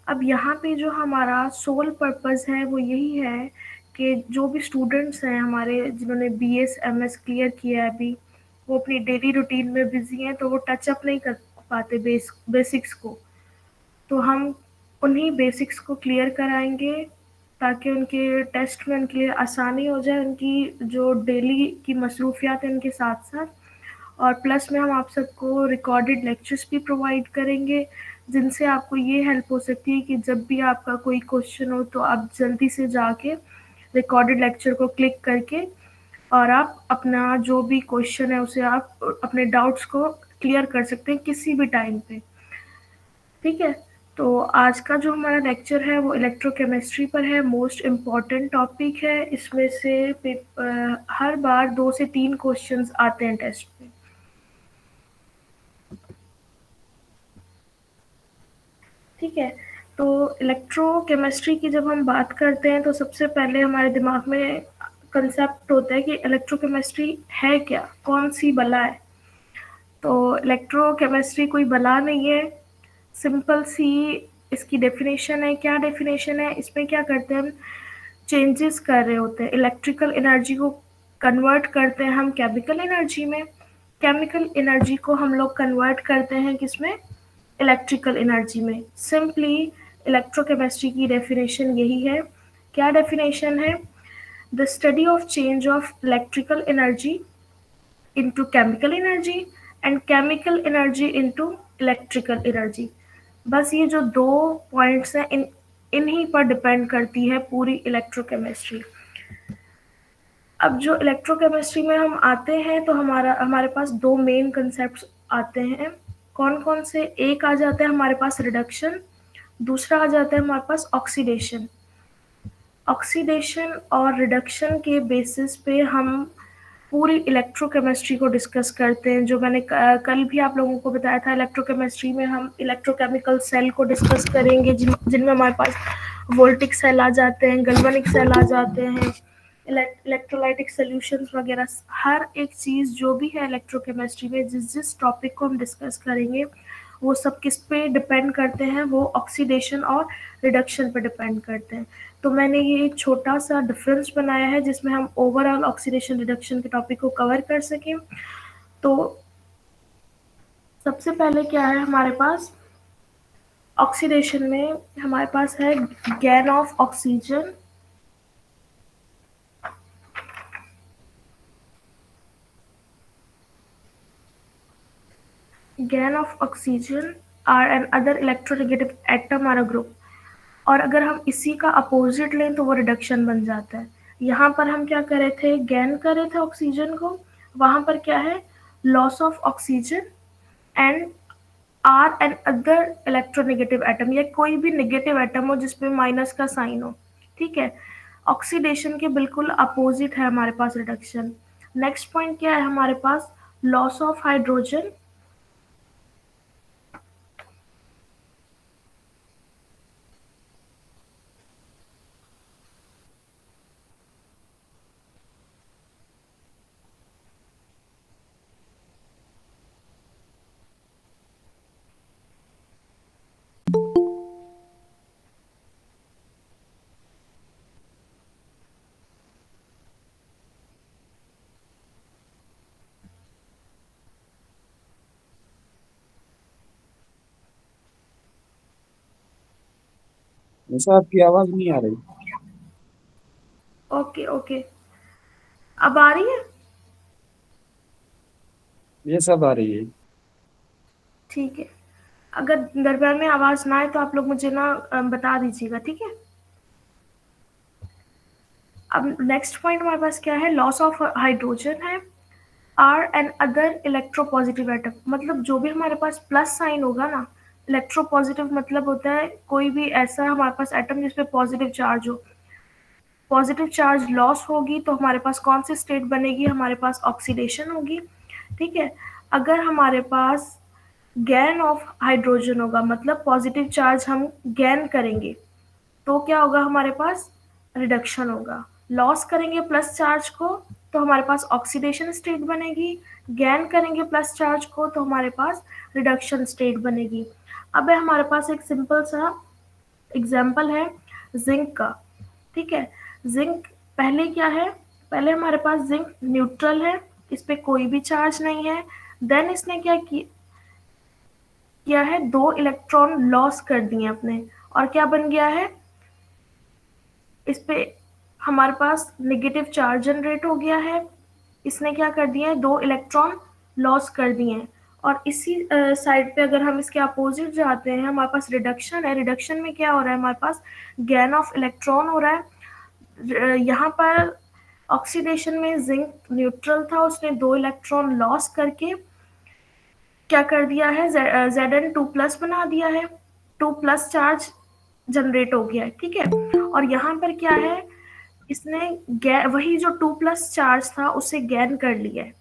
अब यहाँ पे जो हमारा सोल पर्पस है वो यही है कि जो भी स्टूडेंट्स हैं हमारे, जिन्होंने बीएस एमएस क्लियर किया है अभी, वो अपनी डेली रूटीन में बिजी हैं, तो वो टच अप नहीं कर पाते बेसिक्स को। तो हम उन्हीं बेसिक्स को क्लियर कराएंगे ताकि उनके टेस्ट में उनके लिए आसानी हो जाए, उनकी जो डेली की मसरूफियात है उनके साथ साथ। और प्लस में हम आप सबको रिकॉर्डेड लेक्चर्स भी प्रोवाइड करेंगे, जिनसे आपको ये हेल्प हो सकती है कि जब भी आपका कोई क्वेश्चन हो तो आप जल्दी से जाके रिकॉर्डेड लेक्चर को क्लिक करके और आप अपना जो भी क्वेश्चन है उसे आप अपने डाउट्स को क्लियर कर सकते हैं किसी भी टाइम पे। ठीक है, तो आज का जो हमारा लेक्चर है वो इलेक्ट्रोकेमिस्ट्री पर है। मोस्ट इम्पॉर्टेंट टॉपिक है, इसमें से हर बार 2 से 3 क्वेश्चंस आते हैं टेस्ट में। ठीक है, तो इलेक्ट्रोकेमिस्ट्री की जब हम बात करते हैं तो सबसे पहले हमारे दिमाग में कंसेप्ट होता है कि इलेक्ट्रोकेमिस्ट्री है क्या, कौन सी बला है। तो इलेक्ट्रोकेमिस्ट्री कोई बला नहीं है, सिंपल सी इसकी डेफिनेशन है। क्या डेफिनेशन है, इसमें क्या करते हैं हम, चेंजेस कर रहे होते हैं, इलेक्ट्रिकल एनर्जी को कन्वर्ट करते हैं हम केमिकल एनर्जी में, केमिकल एनर्जी को हम लोग कन्वर्ट करते हैं किसमें, इलेक्ट्रिकल एनर्जी में। सिंपली इलेक्ट्रोकेमिस्ट्री की डेफिनेशन यही है। क्या डेफिनेशन है, the study of change of electrical energy into chemical energy and chemical energy into electrical energy। बस ये जो 2 पॉइंट्स हैं, इन्हीं पर डिपेंड करती है पूरी इलेक्ट्रोकेमिस्ट्री। अब जो इलेक्ट्रोकेमिस्ट्री में हम आते हैं तो हमारे पास 2 मेन कंसेप्ट आते हैं। कौन कौन से, एक आ जाता है हमारे पास रिडक्शन, दूसरा आ जाता है हमारे पास ऑक्सीडेशन। ऑक्सीडेशन और रिडक्शन के बेसिस पे हम पूरी इलेक्ट्रोकेमिस्ट्री को डिस्कस करते हैं। जो मैंने कल भी आप लोगों को बताया था, इलेक्ट्रोकेमिस्ट्री में हम इलेक्ट्रोकेमिकल सेल को डिस्कस करेंगे, जिनमें हमारे पास वोल्टिक सेल आ जाते हैं, गैल्वेनिक सेल आ जाते हैं, इलेक्ट्रोलाइटिक सॉल्यूशंस वगैरह। हर एक चीज़ जो भी है इलेक्ट्रोकेमिस्ट्री में, जिस जिस टॉपिक को हम डिस्कस करेंगे वो सब किस पे डिपेंड करते हैं, वो ऑक्सीडेशन और रिडक्शन पे डिपेंड करते हैं। तो मैंने ये एक छोटा सा डिफरेंस बनाया है जिसमें हम ओवरऑल ऑक्सीडेशन रिडक्शन के टॉपिक को कवर कर सकें। तो सबसे पहले क्या है हमारे पास, ऑक्सीडेशन में हमारे पास है gain of oxygen, gain of oxygen or an other electronegative atom or a group. और अगर हम इसी का अपोजिट लें तो वो रिडक्शन बन जाता है। यहाँ पर हम क्या करे थे, गेन करे थे ऑक्सीजन को, वहां पर क्या है, loss of oxygen and or an other electronegative atom, या कोई भी नेगेटिव एटम हो जिसमें माइनस का साइन हो। ठीक है, ऑक्सीडेशन के बिल्कुल अपोजिट है हमारे पास रिडक्शन। नेक्स्ट पॉइंट क्या है हमारे पास, लॉस ऑफ हाइड्रोजन, वैसे आपकी आवाज नहीं आ रही। ओके ओके, अब आ रही है। ये सब आ रही है। ठीक है, अगर दरमियान में आवाज ना आए तो आप लोग मुझे ना बता दीजिएगा, ठीक है। अब नेक्स्ट पॉइंट हमारे पास क्या है, लॉस ऑफ हाइड्रोजन है, or and other electropositive atom. मतलब जो भी हमारे पास प्लस साइन होगा ना, इलेक्ट्रोपॉजिटिव मतलब होता है कोई भी ऐसा हमारे पास एटम जिसपे पॉजिटिव चार्ज हो। पॉजिटिव चार्ज लॉस होगी तो हमारे पास कौन सी स्टेट बनेगी, हमारे पास ऑक्सीडेशन होगी। ठीक है, अगर हमारे पास गैन ऑफ हाइड्रोजन होगा, मतलब पॉजिटिव चार्ज हम गैन करेंगे, तो क्या होगा हमारे पास, रिडक्शन होगा। लॉस करेंगे प्लस चार्ज को तो हमारे पास ऑक्सीडेशन स्टेट बनेगी, गैन करेंगे प्लस चार्ज को तो हमारे पास रिडक्शन स्टेट बनेगी। अब है हमारे पास एक सिंपल सा एग्जाम्पल है जिंक का। ठीक है, जिंक पहले क्या है, पहले हमारे पास जिंक न्यूट्रल है, इस पे कोई भी चार्ज नहीं है। देन इसने क्या किया है, दो इलेक्ट्रॉन लॉस कर दिए अपने, और क्या बन गया है, इस पे हमारे पास नेगेटिव चार्ज जनरेट हो गया है। इसने क्या कर दिया है, दो इलेक्ट्रॉन लॉस कर दिए हैं। और इसी साइड पे अगर हम इसके अपोजिट जाते हैं, हमारे पास रिडक्शन है। रिडक्शन में क्या हो रहा है, हमारे पास गेन ऑफ इलेक्ट्रॉन हो रहा है। यहाँ पर ऑक्सीडेशन में जिंक न्यूट्रल था, उसने दो इलेक्ट्रॉन लॉस करके क्या कर दिया है, Zn2+ बना दिया है, 2+ चार्ज जनरेट हो गया है। ठीक है, और यहाँ पर क्या है, इसने वही जो 2+ चार्ज था उसे गैन कर लिया है।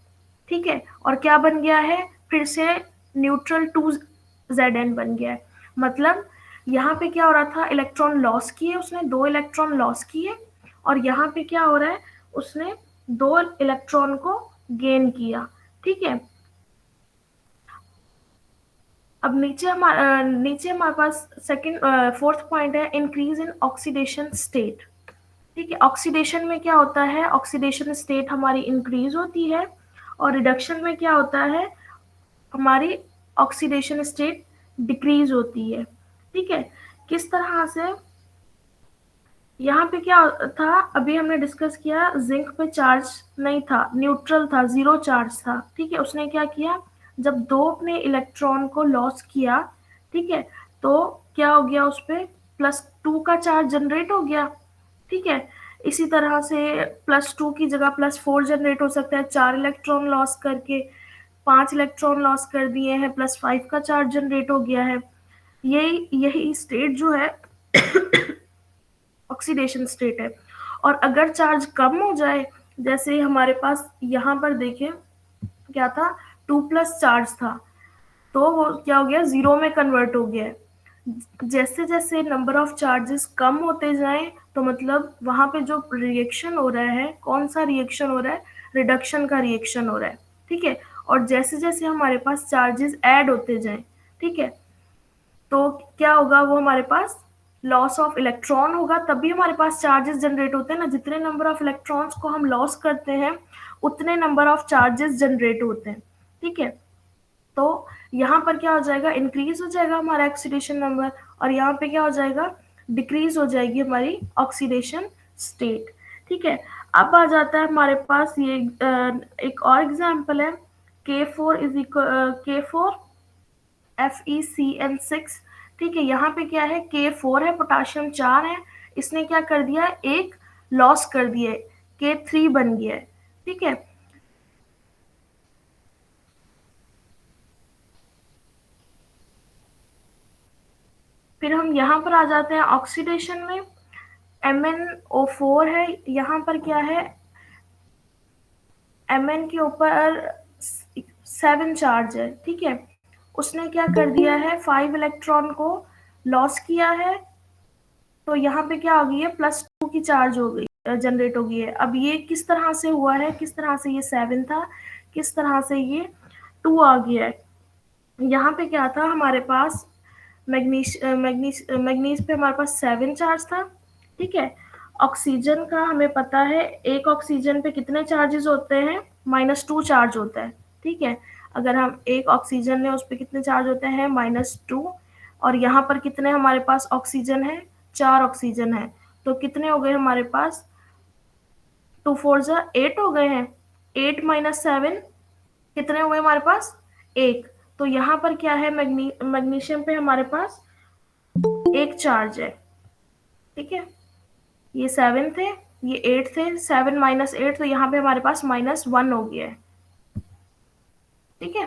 ठीक है, और क्या बन गया है, फिर से न्यूट्रल 2Zn बन गया है। मतलब यहाँ पे क्या हो रहा था, इलेक्ट्रॉन लॉस किए उसने, दो इलेक्ट्रॉन लॉस किए, और यहाँ पे क्या हो रहा है, उसने दो इलेक्ट्रॉन को गेन किया। ठीक है, अब नीचे हमारे पास सेकंड फोर्थ पॉइंट है, इंक्रीज इन ऑक्सीडेशन स्टेट। ठीक है, ऑक्सीडेशन में क्या होता है, ऑक्सीडेशन स्टेट हमारी इंक्रीज होती है, और रिडक्शन में क्या होता है, हमारी ऑक्सीडेशन स्टेट डिक्रीज होती है। ठीक है, किस तरह से, यहाँ पे क्या था, अभी हमने डिस्कस किया, जिंक पे चार्ज नहीं था, न्यूट्रल था, जीरो चार्ज था। ठीक है, उसने क्या किया, जब दो अपने इलेक्ट्रॉन को लॉस किया, ठीक है, तो क्या हो गया, उस पे +2 का चार्ज जनरेट हो गया। ठीक है, इसी तरह से +2 की जगह +4 जनरेट हो सकता है, चार इलेक्ट्रॉन लॉस करके, पांच इलेक्ट्रॉन लॉस कर दिए हैं, +5 का चार्ज जनरेट हो गया है। यही यही स्टेट जो है ऑक्सीडेशन स्टेट है। और अगर चार्ज कम हो जाए, जैसे हमारे पास यहाँ पर देखें क्या था, 2+ चार्ज था, तो वो क्या हो गया, जीरो में कन्वर्ट हो गया है। जैसे जैसे नंबर ऑफ चार्जेस कम होते जाएं, तो मतलब वहां पे जो रिएक्शन हो रहा है, कौन सा रिएक्शन हो रहा है, रिडक्शन का रिएक्शन हो रहा है। ठीक है, और जैसे जैसे हमारे पास चार्जेस ऐड होते जाएं, ठीक है, तो क्या होगा, वो हमारे पास लॉस ऑफ इलेक्ट्रॉन होगा, तभी हमारे पास चार्जेस जनरेट होते हैं ना। जितने नंबर ऑफ इलेक्ट्रॉन्स को हम लॉस करते हैं, उतने नंबर ऑफ चार्जेस जनरेट होते हैं। ठीक है, तो यहाँ पर क्या हो जाएगा, इंक्रीज हो जाएगा हमारा ऑक्सीडेशन नंबर, और यहाँ पे क्या हो जाएगा, डिक्रीज हो जाएगी हमारी ऑक्सीडेशन स्टेट। ठीक है, अब आ जाता है हमारे पास ये एक और एग्जांपल है, K4 ठीक है, यहाँ पे क्या है, K4 है, पोटाशियम 4 है, इसने क्या कर दिया है, एक लॉस कर दिया है, K3 बन गया है। ठीक है, फिर हम यहाँ पर आ जाते हैं ऑक्सीडेशन में, MnO4 है, यहाँ पर क्या है, Mn के ऊपर 7 चार्ज है। ठीक है, उसने क्या कर दिया है, 5 इलेक्ट्रॉन को लॉस किया है, तो यहाँ पे क्या हो गई है, +2 की चार्ज हो गई, जनरेट हो गई है। अब ये किस तरह से हुआ है, किस तरह से ये 7 था, किस तरह से ये 2 आ गया है। यहाँ पे क्या था हमारे पास, मैग्नीज पे हमारे पास 7 चार्ज था। ठीक है, ऑक्सीजन का हमें पता है, एक ऑक्सीजन पे कितने चार्जेस होते हैं, -2 चार्ज होता है। ठीक है, अगर हम एक ऑक्सीजन है, उस पर कितने चार्ज होते हैं, -2, और यहाँ पर कितने हमारे पास ऑक्सीजन है, 4 ऑक्सीजन है, तो कितने हो गए हमारे पास, 2 4 8 हो गए हैं, 8 - 7 कितने हुए हमारे पास, एक। तो यहाँ पर क्या है, मैग्नीशियम पे हमारे पास एक चार्ज है। ठीक है, ये 7 थे, ये 8 थे, 7 - 8, तो यहाँ पे हमारे पास -1 हो गया है। ठीक है,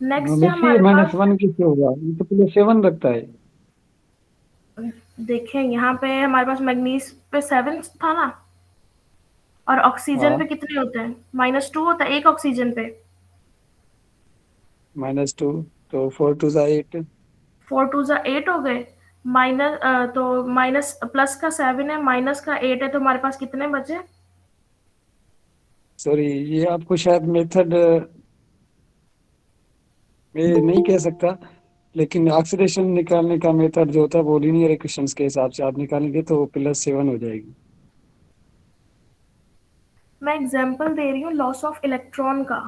नेक्स्ट है देखिए हमारे पास, -1 कैसे होगा, ये तो +7 रखता है। देखें यहाँ पे हमारे पास मैग्नीज पे 7 था ना, और ऑक्सीजन पे हाँ, कितने होते हैं, -2 होता है एक ऑक्सीजन पे। -2, तो 4 × 2 = 8। 4 × 2 = 8 हो गए, तो माइनस प्लस का 7 है, माइनस का 8 है, तो हमारे पास कितने बचे, सॉरी, ये आपको शायद मेथड में नहीं कह सकता, लेकिन ऑक्सीडेशन निकालने का मेथड जो होता है वो लीनियर इक्वेशंस के हिसाब से आप निकालेंगे तो +7 हो जाएगी। मैं एग्जांपल दे रही हूँ लॉस ऑफ इलेक्ट्रॉन का।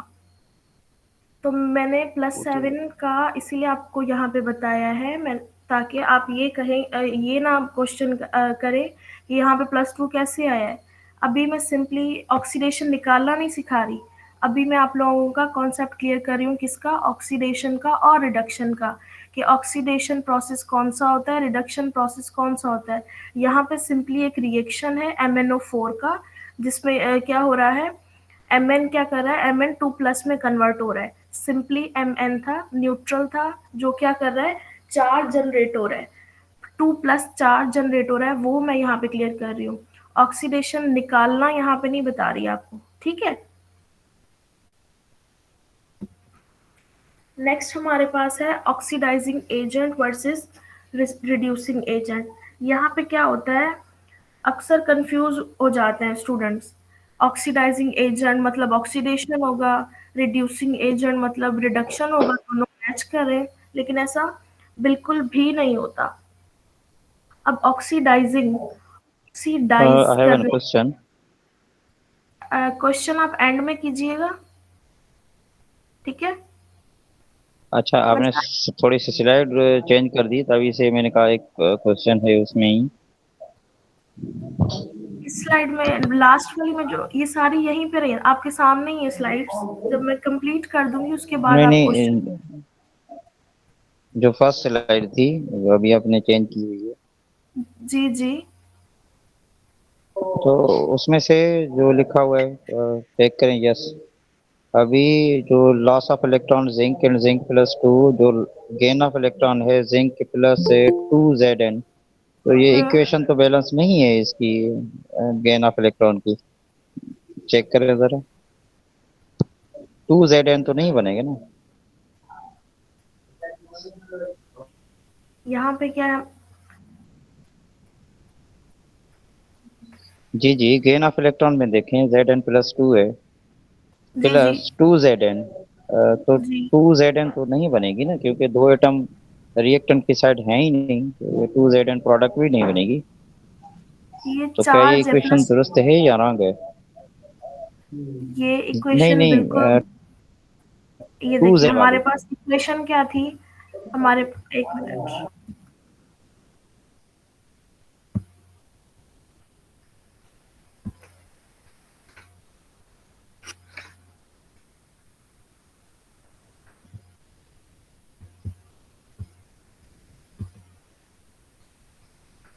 तो मैंने वो तो +7 का इसीलिए आपको यहाँ पे बताया है, मैं ताकि आप ये कहें ये ना क्वेश्चन करें कि यहाँ पे +2 कैसे आया है। अभी मैं सिंपली ऑक्सीडेशन निकालना नहीं सिखा रही, अभी मैं आप लोगों का कॉन्सेप्ट क्लियर कर रही हूँ, किसका, ऑक्सीडेशन का और रिडक्शन का, कि ऑक्सीडेशन प्रोसेस कौन सा होता है, रिडक्शन प्रोसेस कौन सा होता है। यहाँ पे सिंपली एक रिएक्शन है MnO4 का, जिसमें क्या हो रहा है, Mn क्या कर रहा है, Mn 2+ में कन्वर्ट हो रहा है। सिंपली Mn था, न्यूट्रल था, जो क्या कर रहा है, चार्ज जनरेट हो रहा है, 2+ चार्ज जनरेट हो रहा है, वो मैं यहाँ पे क्लियर कर रही हूँ। ऑक्सीडेशन निकालना यहाँ पे नहीं बता रही आपको, ठीक है। नेक्स्ट हमारे पास है oxidizing agent versus reducing agent. यहाँ पे क्या होता है, अक्सर कंफ्यूज हो जाते हैं स्टूडेंट्स। ऑक्सीडाइजिंग एजेंट मतलब ऑक्सीडेशन होगा, रिड्यूसिंग एजेंट मतलब रिडक्शन होगा, दोनों मैच करें, लेकिन ऐसा बिल्कुल भी नहीं होता। अब oxidizing, oxidize I have a करने, question. क्वेश्चन आप एंड में कीजिएगा, ठीक है। अच्छा, आपने वैसे थोड़ी सी स्लाइड चेंज कर दी, तभी से मैंने कहा एक क्वेश्चन है उसमें ही। इस स्लाइड में लास्ट वाली में जो ये सारी यहीं पे रही आपके सामने ही है स्लाइड्स, जब मैं कंप्लीट कर दूंगी उसके बाद नहीं आप क्वेश्चन। नहीं, जो फर्स्ट स्लाइड थी वो अभी आपने चेंज की हुई है, जी जी। तो उसमें से जो लिखा हुआ है चेक करें। यस, अभी जो loss of electron zinc and जिंक+2, जो गेन ऑफ इलेक्ट्रॉन है जिंक +2 Zn, तो ये हम्म, इक्वेशन तो बैलेंस नहीं है इसकी, गेन ऑफ इलेक्ट्रॉन की। चेक करें जरा, 2Zn तो नहीं बनेगा ना। यहाँ पे क्या है, जी जी, गेन ऑफ इलेक्ट्रॉन में देखें Zn+2 है, जी जी +2 Zn, तो जी, 2Zn तो नहीं बनेगी ना, क्योंकि दो एटम रिएक्टेंट की साइड है ही नहीं, तो ये 2Zn प्रोडक्ट भी नहीं बनेगी। ये तो क्या ये चार्ज है इक्वेशन प्लस, दुरुस्त है या रॉन्ग है? ये नहीं इक्वेशन नहीं, बिल्कुल, ये टू देखिए जेड हमारे वाली। पास इक्वेशन क्या थी, हमारे, एक मिनट,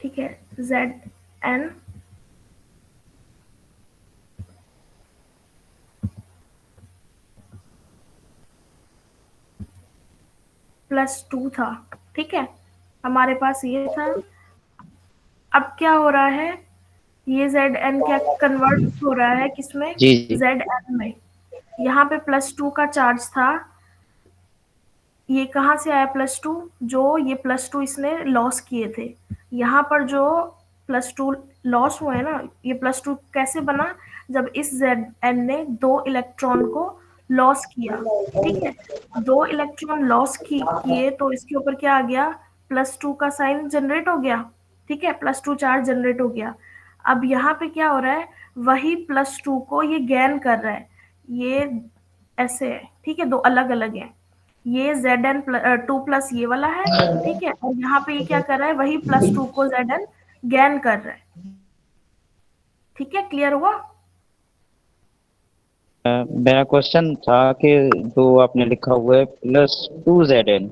ठीक है, Zn +2 था, ठीक है, हमारे पास ये था। अब क्या हो रहा है, ये Zn क्या कन्वर्ट हो रहा है किसमें, जी जी। Zn में। यहाँ पे +2 का चार्ज था, ये कहाँ से आया +2, जो ये +2 इसने लॉस किए थे, यहाँ पर जो +2 लॉस हुए ना, ये +2 कैसे बना, जब इस Zn ने 2 इलेक्ट्रॉन को लॉस किया, ठीक है, 2 इलेक्ट्रॉन लॉस किए तो इसके ऊपर क्या आ गया, +2 का साइन जनरेट हो गया, ठीक है, +2 चार्ज जनरेट हो गया। अब यहाँ पे क्या हो रहा है, वही +2 को ये गेन कर रहा है, ये ऐसे है, ठीक है, दो अलग अलग है, ये Zn 2+ ये वाला है, ठीक है, और यहाँ पे ये क्या कर रहा है, वही +2 को Zn गेन कर रहा है, ठीक है, क्लियर हुआ। मेरा क्वेश्चन था कि जो आपने लिखा हुआ है +2 Zn,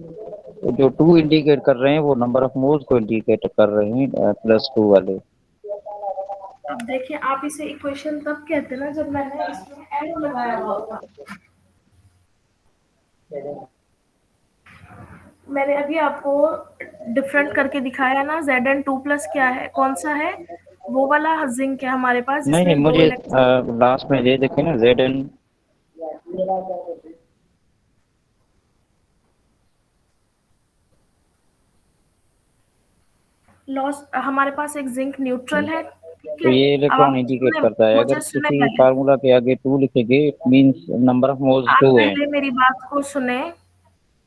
तो जो 2 इंडिकेट कर रहे हैं वो नंबर ऑफ मोल्स को इंडिकेट कर रहे हैं, +2 वाले। अब देखिए, आप इसे इक्वेशन तब कहते हैं ना जब मैंने इसमें एरो लगाया हुआ होगा। मैंने अभी आपको डिफरेंट करके दिखाया ना, Zn 2+ क्या है, कौन सा है, वो वाला जिंक है हमारे पास नहीं नहीं, जिसने दो मुझे इलेक्ट्रॉन, लास्ट में ये देखे ना Zn। लॉस, हमारे पास एक जिंक न्यूट्रल है, ठीक तो है। ये अब इलेक्ट्रॉन आप इंडिकेट सुने, करता है, अगर मुझे सुने किसी पहले, फार्मूला के आगे 2 लिखेंगे, it means number of moles आप 2 है। पहले मेरी बात को सुने,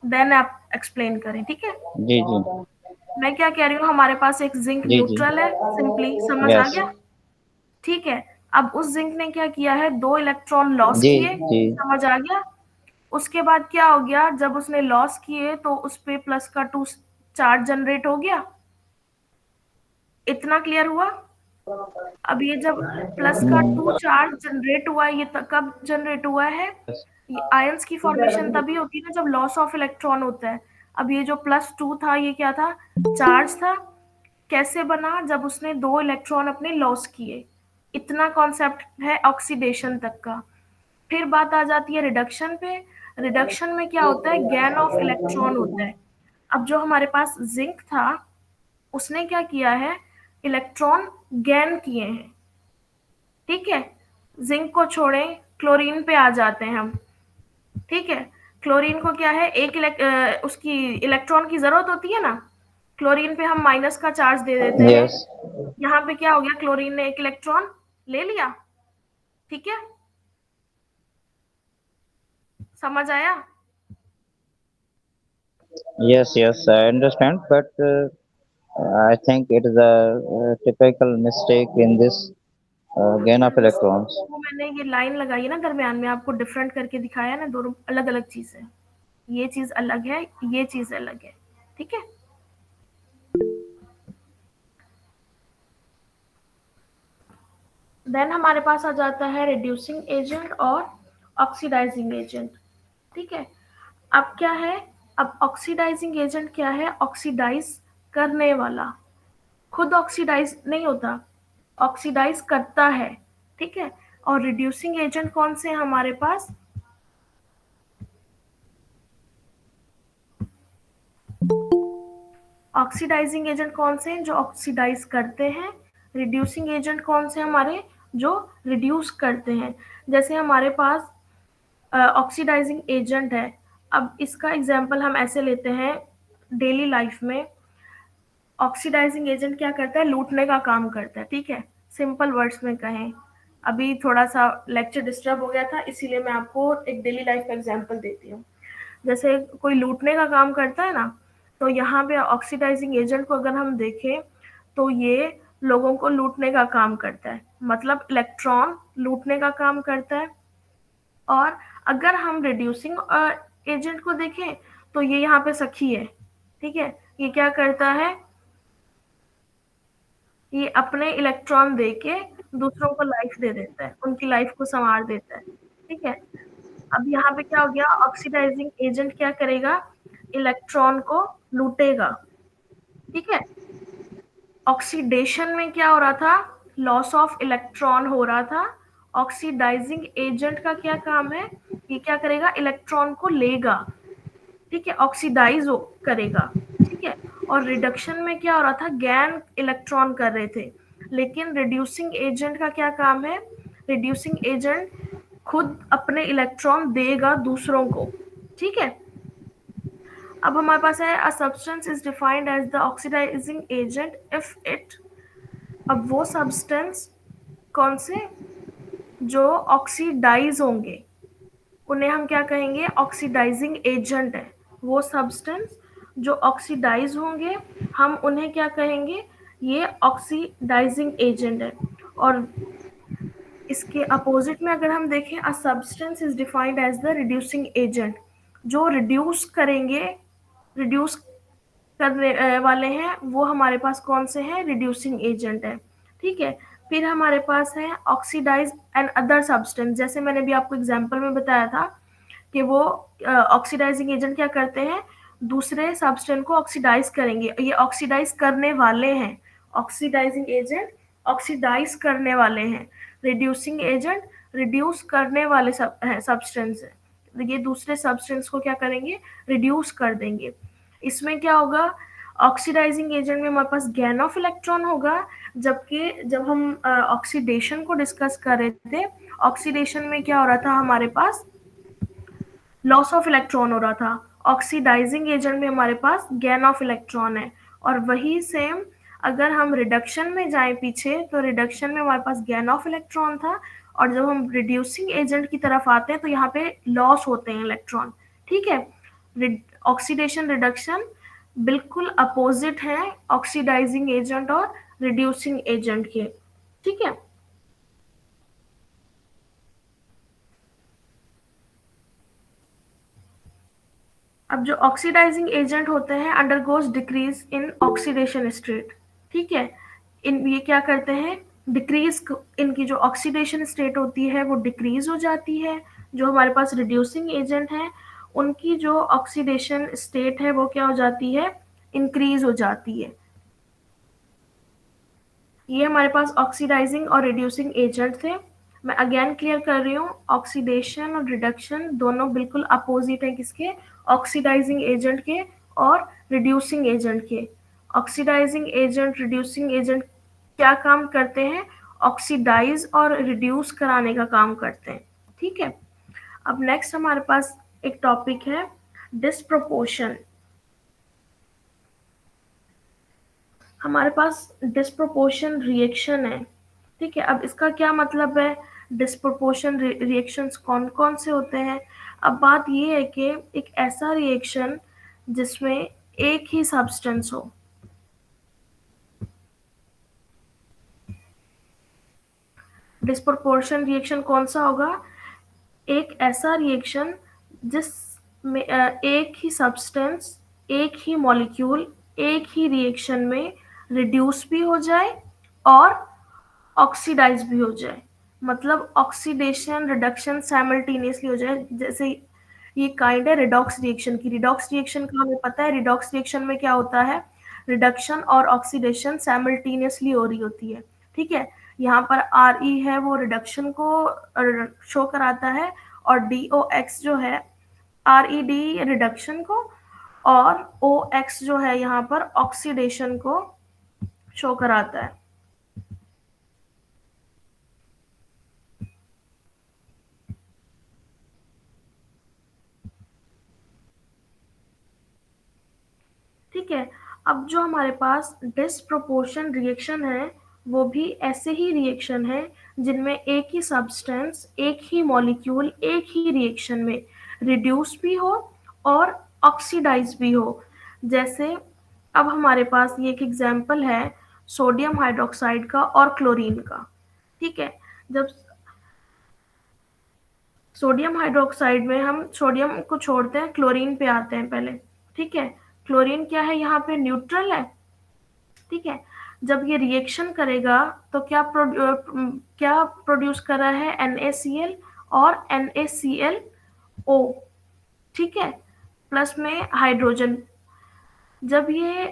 देन आप एक्सप्लेन करें, ठीक है? जी जी मैं क्या कह रही हूँ, हमारे पास एक जिंक जी जी न्यूट्रल है, सिंपली समझ आ यस गया? ठीक है। अब उस जिंक ने क्या किया है, 2 इलेक्ट्रॉन लॉस जी किए, जी समझ आ गया? उसके बाद क्या हो गया, जब उसने लॉस किए तो उस पे प्लस का 2 चार्ज जनरेट हो गया। इतना क्लियर हुआ? अब ये जब प्लस का 2 चार्ज जनरेट हुआ है, ये कब जनरेट हुआ है? ये आयंस की फॉर्मेशन तभी होती है ना जब लॉस ऑफ इलेक्ट्रॉन होता है। अब ये जो +2 था, ये क्या था? चार्ज था। कैसे बना? जब उसने 2 इलेक्ट्रॉन अपने लॉस किए। इतना कॉन्सेप्ट है ऑक्सीडेशन तक का। फिर बात आ जाती है रिडक्शन पे। रिडक्शन में क्या होता है, गेन ऑफ इलेक्ट्रॉन होता है। अब जो हमारे पास जिंक था, उसने क्या किया है, इलेक्ट्रॉन गेन किए हैं, ठीक है? जिंक को छोड़ें, क्लोरीन पे आ जाते हैं हम, ठीक है? क्लोरीन को क्या है, उसकी इलेक्ट्रॉन की जरूरत होती है ना, क्लोरीन पे हम माइनस का चार्ज दे देते हैं। यस यहाँ पे क्या हो गया, क्लोरीन ने एक इलेक्ट्रॉन ले लिया, ठीक है? समझ आया? Yes yes I understand but I think it is a, typical mistake in this gain of electrons. वो मैंने ये लाइन लगाई है ना दरमियान में, आपको डिफरेंट करके दिखाया ना, दोनों अलग अलग चीज है। ये चीज अलग है, ये चीज अलग है, ठीक है? देन हमारे पास आ जाता है रिड्यूसिंग एजेंट और ऑक्सीडाइजिंग एजेंट, ठीक है? अब क्या है, अब ऑक्सीडाइजिंग एजेंट क्या है, ऑक्सीडाइज करने वाला। खुद ऑक्सीडाइज नहीं होता, ऑक्सीडाइज करता है, ठीक है? और रिड्यूसिंग एजेंट कौन से हैं हमारे पास? ऑक्सीडाइजिंग एजेंट कौन से हैं, जो ऑक्सीडाइज करते हैं। रिड्यूसिंग एजेंट कौन से हमारे, जो रिड्यूस करते हैं। जैसे हमारे पास ऑक्सीडाइजिंग एजेंट है। अब इसका एग्जांपल हम ऐसे लेते हैं, डेली लाइफ में ऑक्सीडाइजिंग एजेंट क्या करता है, लूटने का काम करता है, ठीक है? सिंपल वर्ड्स में कहें, अभी थोड़ा सा लेक्चर डिस्टर्ब हो गया था, इसीलिए मैं आपको एक डेली लाइफ का एग्जांपल देती हूँ। जैसे कोई लूटने का काम करता है ना, तो यहाँ पे ऑक्सीडाइजिंग एजेंट को अगर हम देखें, तो ये लोगों को लूटने का काम करता है, मतलब इलेक्ट्रॉन लूटने का काम करता है। और अगर हम रिड्यूसिंग एजेंट को देखें, तो ये यहाँ पे सखी है, ठीक है? ये क्या करता है, ये अपने इलेक्ट्रॉन देके दूसरों को लाइफ दे देता है, उनकी लाइफ को संवार देता है, ठीक है? अब यहाँ पे क्या हो गया, ऑक्सीडाइजिंग एजेंट क्या करेगा, इलेक्ट्रॉन को लूटेगा, ठीक है? ऑक्सीडेशन में क्या हो रहा था, लॉस ऑफ इलेक्ट्रॉन हो रहा था। ऑक्सीडाइजिंग एजेंट का क्या काम है, ये क्या करेगा, इलेक्ट्रॉन को लेगा, ठीक है? ऑक्सीडाइज करेगा, ठीक है? और रिडक्शन में क्या हो रहा था, गैन इलेक्ट्रॉन कर रहे थे। लेकिन रिड्यूसिंग एजेंट का क्या काम है, रिड्यूसिंग एजेंट खुद अपने इलेक्ट्रॉन देगा दूसरों को, ठीक है? अब हमारे पास है, a substance is defined as the oxidizing agent if it. अब वो सब्सटेंस कौन से, जो ऑक्सीडाइज होंगे, उन्हें हम क्या कहेंगे, ऑक्सीडाइजिंग एजेंट है। वो सब्सटेंस जो ऑक्सीडाइज होंगे, हम उन्हें क्या कहेंगे, ये ऑक्सीडाइजिंग एजेंट है। और इसके अपोजिट में अगर हम देखें, a substance is defined as the reducing agent. जो रिड्यूस करेंगे, रिड्यूस करने वाले हैं, वो हमारे पास कौन से हैं, रिड्यूसिंग एजेंट है, ठीक है? फिर हमारे पास है ऑक्सीडाइज एंड अदर सब्सटेंस। जैसे मैंने भी आपको एग्जांपल में बताया था कि वो ऑक्सीडाइजिंग एजेंट क्या करते हैं, दूसरे सब्सटेंस को ऑक्सीडाइज करेंगे, ये ऑक्सीडाइज करने वाले हैं। ऑक्सीडाइजिंग एजेंट ऑक्सीडाइज करने वाले हैं, रिड्यूसिंग एजेंट रिड्यूस करने वाले सब्सटेंस है, ये दूसरे सब्सटेंस को क्या करेंगे, रिड्यूस कर देंगे। इसमें क्या होगा, ऑक्सीडाइजिंग एजेंट में हमारे पास गैन ऑफ इलेक्ट्रॉन होगा, जबकि जब हम ऑक्सीडेशन को डिस्कस कर रहे थे, ऑक्सीडेशन में क्या हो रहा था, हमारे पास लॉस ऑफ इलेक्ट्रॉन हो रहा था। ऑक्सीडाइजिंग एजेंट में हमारे पास गेन ऑफ इलेक्ट्रॉन है। और वही सेम अगर हम रिडक्शन में जाएं पीछे, तो रिडक्शन में हमारे पास गेन ऑफ इलेक्ट्रॉन था, और जब हम रिड्यूसिंग एजेंट की तरफ आते हैं, तो यहाँ पे लॉस होते हैं इलेक्ट्रॉन, ठीक है? ऑक्सीडेशन रिडक्शन बिल्कुल अपोजिट है ऑक्सीडाइजिंग एजेंट और रिड्यूसिंग एजेंट के, ठीक है। अब जो ऑक्सीडाइजिंग एजेंट होते हैं undergoes decrease in oxidation state, ठीक है। इन ये क्या करते हैं, डिक्रीज, इनकी जो ऑक्सीडेशन स्टेट होती है वो डिक्रीज हो जाती है। जो हमारे पास रिड्यूसिंग एजेंट है उनकी जो ऑक्सीडेशन स्टेट है वो क्या हो जाती है, इंक्रीज हो जाती है। ये हमारे पास ऑक्सीडाइजिंग और रिड्यूसिंग एजेंट थे। मैं अगेन क्लियर कर रही हूँ, ऑक्सीडेशन और रिडक्शन दोनों बिल्कुल अपोजिट है किसके, ऑक्सीडाइजिंग एजेंट के और रिड्यूसिंग एजेंट के। ऑक्सीडाइजिंग एजेंट रिड्यूसिंग एजेंट क्या काम करते हैं, ऑक्सीडाइज और रिड्यूस कराने का काम करते हैं, ठीक है। अब नेक्स्ट हमारे पास एक टॉपिक है डिस्प्रोपोर्शन। हमारे पास डिस्प्रोपोर्शन रिएक्शन है, ठीक है। अब इसका क्या मतलब है, डिस्प्रोपोर्शन रिएक्शंस कौन कौन से होते हैं। अब बात ये है कि एक ऐसा रिएक्शन जिसमें एक ही सब्सटेंस हो, डिस्प्रोपोर्शन रिएक्शन कौन सा होगा, एक ऐसा रिएक्शन जिसमें एक ही सब्सटेंस, एक ही मॉलिक्यूल एक ही रिएक्शन में रिड्यूस भी हो जाए और ऑक्सीडाइज भी हो जाए, मतलब ऑक्सीडेशन रिडक्शन साइमल्टेनियसली हो जाए। जैसे ये काइंड है रिडॉक्स रिएक्शन की। रिडॉक्स रिएक्शन का हमें पता है, रिडॉक्स रिएक्शन में क्या होता है, रिडक्शन और ऑक्सीडेशन साइमल्टेनियसली हो रही होती है, ठीक है। यहाँ पर आर ई है वो रिडक्शन को शो कराता है और डी ओ एक्स जो है, आर ई डी रिडक्शन को और ओ एक्स जो है यहाँ पर ऑक्सीडेशन को शो कराता है। ठीक है। अब जो हमारे पास डिस्प्रोपोर्शन रिएक्शन है वो भी ऐसे ही रिएक्शन है जिनमें एक ही सब्सटेंस, एक ही मॉलिक्यूल एक ही रिएक्शन में रिड्यूस भी हो और ऑक्सीडाइज भी हो। जैसे अब हमारे पास ये एक एग्जाम्पल है सोडियम हाइड्रोक्साइड का और क्लोरीन का, ठीक है। जब सोडियम हाइड्रोक्साइड में हम सोडियम को छोड़ते हैं, क्लोरीन पे आते हैं पहले, ठीक है। क्लोरीन क्या है, यहाँ पे न्यूट्रल है, ठीक है। जब ये रिएक्शन करेगा तो क्या प्रोड्यूस कर रहा है, NaCl और NaClO, ठीक है, प्लस में हाइड्रोजन। जब ये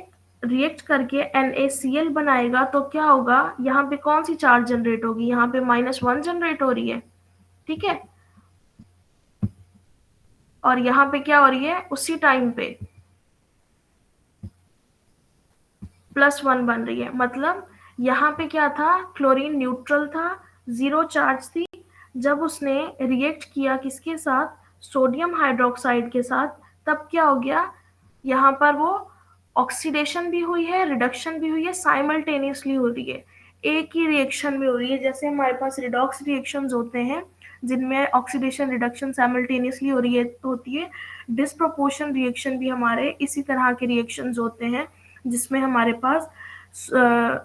रिएक्ट करके NaCl बनाएगा तो क्या होगा, यहाँ पे कौन सी चार्ज जनरेट होगी, यहाँ पे -1 जनरेट हो रही है, ठीक है। और यहाँ पे क्या हो रही है, उसी टाइम पे +1 बन रही है। मतलब यहाँ पे क्या था, क्लोरीन न्यूट्रल था, 0 चार्ज थी। जब उसने रिएक्ट किया किसके साथ, सोडियम हाइड्रोक्साइड के साथ, तब क्या हो गया, यहाँ पर वो ऑक्सीडेशन भी हुई है, रिडक्शन भी हुई है, साइमल्टेनियसली हो रही है, एक ही रिएक्शन में हो रही है। जैसे हमारे पास रिडॉक्स रिएक्शंस होते हैं जिनमें ऑक्सीडेशन रिडक्शन साइमल्टेनियसली हो रही है होती है, डिस्प्रोपोर्शन रिएक्शन भी हमारे इसी तरह के रिएक्शंस होते हैं जिसमें हमारे पास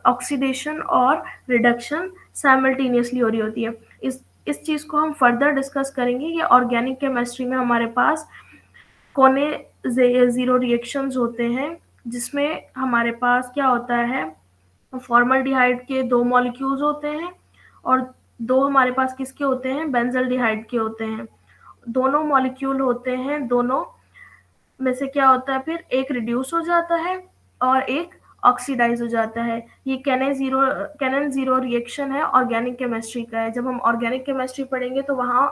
ऑक्सीडेशन और रिडक्शन साइमल्टेनियसली हो रही होती है। इस चीज़ को हम फर्दर डिस्कस करेंगे। ये ऑर्गेनिक केमिस्ट्री में हमारे पास कोने ज़ीरो रिएक्शंस होते हैं जिसमें हमारे पास क्या होता है, फॉर्मल्डिहाइड के 2 मॉलिक्यूल्स होते हैं और 2 हमारे पास किसके होते हैं, बेंजल्डिहाइड के होते हैं। दोनों मॉलिक्यूल होते हैं, दोनों में से क्या होता है, फिर एक रिड्यूस हो जाता है और एक ऑक्सीडाइज हो जाता है। ये कैनन जीरो रिएक्शन है, ऑर्गेनिक केमिस्ट्री का है। जब हम ऑर्गेनिक केमिस्ट्री पढ़ेंगे तो वहाँ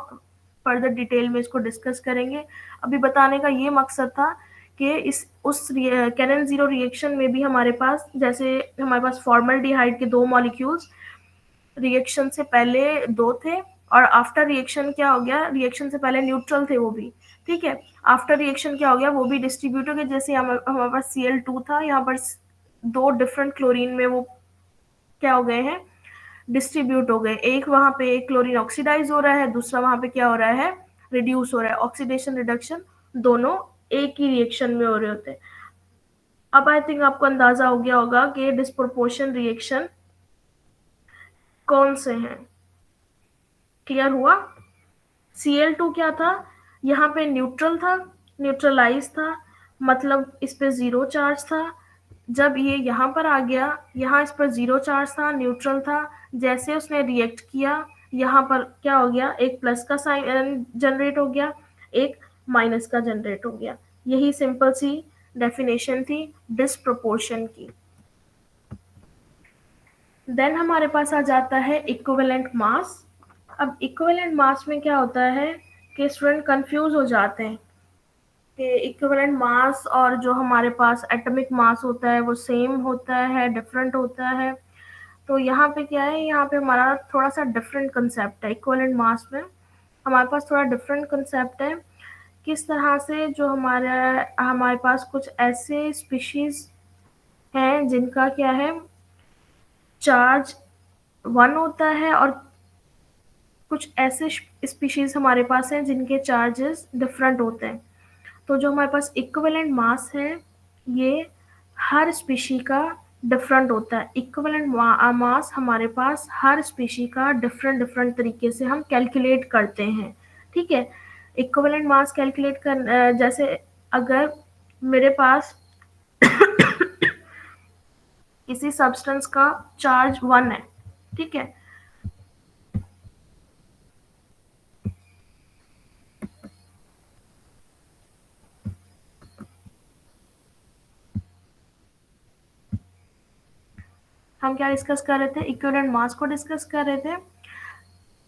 फर्दर डिटेल में इसको डिस्कस करेंगे। अभी बताने का ये मकसद था कि उस कैनन जीरो रिएक्शन में भी हमारे पास, जैसे हमारे पास फॉर्मल्डिहाइड के 2 मॉलिक्यूल्स रिएक्शन से पहले 2 थे और आफ्टर रिएक्शन क्या हो गया, रिएक्शन से पहले न्यूट्रल थे वो भी, ठीक है। आफ्टर रिएक्शन क्या हो गया, वो भी डिस्ट्रीब्यूट हो गए। जैसे हमारे पास Cl2 था, यहाँ पर 2 डिफरेंट क्लोरीन में वो क्या हो गए हैं, डिस्ट्रीब्यूट हो गए। एक वहाँ पे एक क्लोरीन ऑक्सीडाइज हो रहा है, दूसरा वहाँ पे क्या हो रहा है, रिड्यूस हो रहा है। ऑक्सीडेशन रिडक्शन दोनों एक ही रिएक्शन में हो रहे होते हैं। अब आई थिंक आपको अंदाजा हो गया होगा कि डिस्प्रोपोर्शन रिएक्शन कौन से हैं। क्लियर हुआ? Cl2 क्या था? यहाँ पे न्यूट्रल था, न्यूट्रलाइज था, मतलब इस पे जीरो चार्ज था। जब ये यहाँ पर आ गया, यहाँ इस पर जीरो चार्ज था, न्यूट्रल था। जैसे उसने रिएक्ट किया, यहाँ पर क्या हो गया, एक प्लस का साइन जनरेट हो गया, एक माइनस का जनरेट हो गया। यही सिंपल सी डेफिनेशन थी डिस्प्रोपोर्शन की। देन हमारे पास आ जाता है इक्विवेलेंट मास। अब इक्विवेलेंट मास में क्या होता है कि स्टूडेंट कंफ्यूज हो जाते हैं कि इक्विवेलेंट मास और जो हमारे पास एटॉमिक मास होता है वो सेम होता है, डिफरेंट होता है। तो यहाँ पे क्या है, यहाँ पे हमारा थोड़ा सा डिफरेंट कंसेप्ट है। इक्विवेलेंट मास में हमारे पास थोड़ा डिफरेंट कंसेप्ट है। किस तरह से, जो हमारे पास कुछ ऐसे स्पीशीज हैं जिनका क्या है, चार्ज 1 होता है, और कुछ ऐसे स्पीशीज हमारे पास हैं जिनके चार्जेस डिफरेंट होते हैं। तो जो हमारे पास इक्विवेलेंट मास है, ये हर स्पीशी का डिफरेंट होता है। इक्विवेलेंट मास हमारे पास हर स्पीशी का डिफरेंट डिफरेंट तरीके से हम कैलकुलेट करते हैं। ठीक है, इक्विवेलेंट मास कैलकुलेट कर, जैसे अगर मेरे पास किसी सब्सटेंस का चार्ज 1 है, ठीक है, हम क्या डिस्कस कर रहे थे, इक्विवेलेंट मास को डिस्कस कर रहे थे।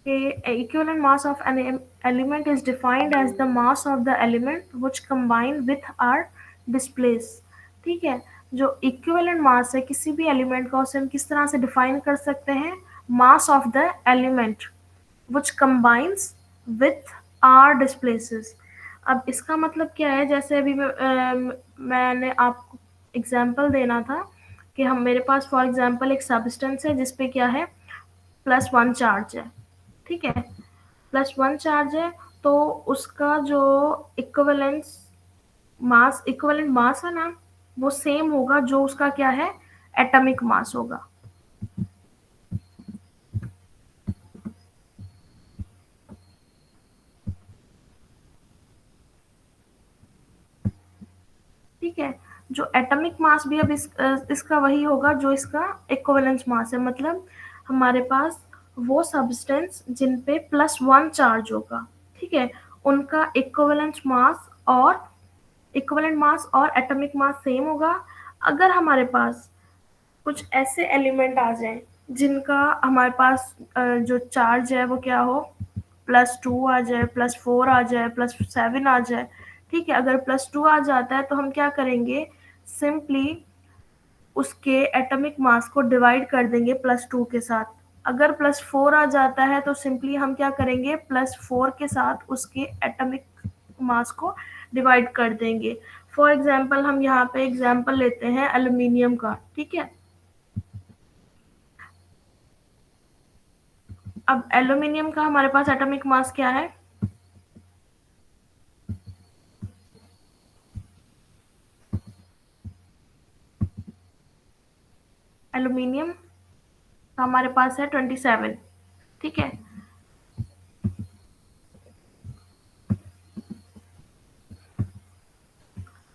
Equivalent mass of an element is defined as the mass of the element which combine with are displaced। ठीक है, जो इक्विवेलेंट मास है किसी भी एलिमेंट का, उसे हम किस तरह से डिफाइन कर सकते हैं, mass of the element which combines with are displaces। अब इसका मतलब क्या है, जैसे अभी मैंने आपको एग्जांपल देना था कि हम, मेरे पास फॉर एग्जांपल एक सब्सटेंस है जिसपे क्या है, +1 चार्ज है। ठीक है, +1 चार्ज है, तो उसका जो इक्विवेलेंट मास है ना, वो सेम होगा जो उसका क्या है, एटॉमिक मास होगा। ठीक है, जो एटॉमिक मास भी अब इसका वही होगा जो इसका इक्विवेलेंस मास है। मतलब हमारे पास वो सब्सटेंस जिन पे +1 चार्ज होगा, ठीक है, उनका इक्विवेलेंट मास और एटॉमिक मास सेम होगा। अगर हमारे पास कुछ ऐसे एलिमेंट आ जाएं जिनका हमारे पास जो चार्ज है वो क्या हो, +2 आ जाए, +4 आ जाए, +7 आ जाए। ठीक है, अगर +2 आ जाता है तो हम क्या करेंगे, सिंपली उसके एटॉमिक मास को डिवाइड कर देंगे +2 के साथ। अगर +4 आ जाता है तो सिंपली हम क्या करेंगे, +4 के साथ उसके एटॉमिक मास को डिवाइड कर देंगे। फॉर एग्जाम्पल हम यहाँ पे एग्जाम्पल लेते हैं एल्यूमिनियम का। ठीक है, अब एल्यूमिनियम का हमारे पास एटॉमिक मास क्या है, एल्यूमिनियम का हमारे पास है 27। ठीक है,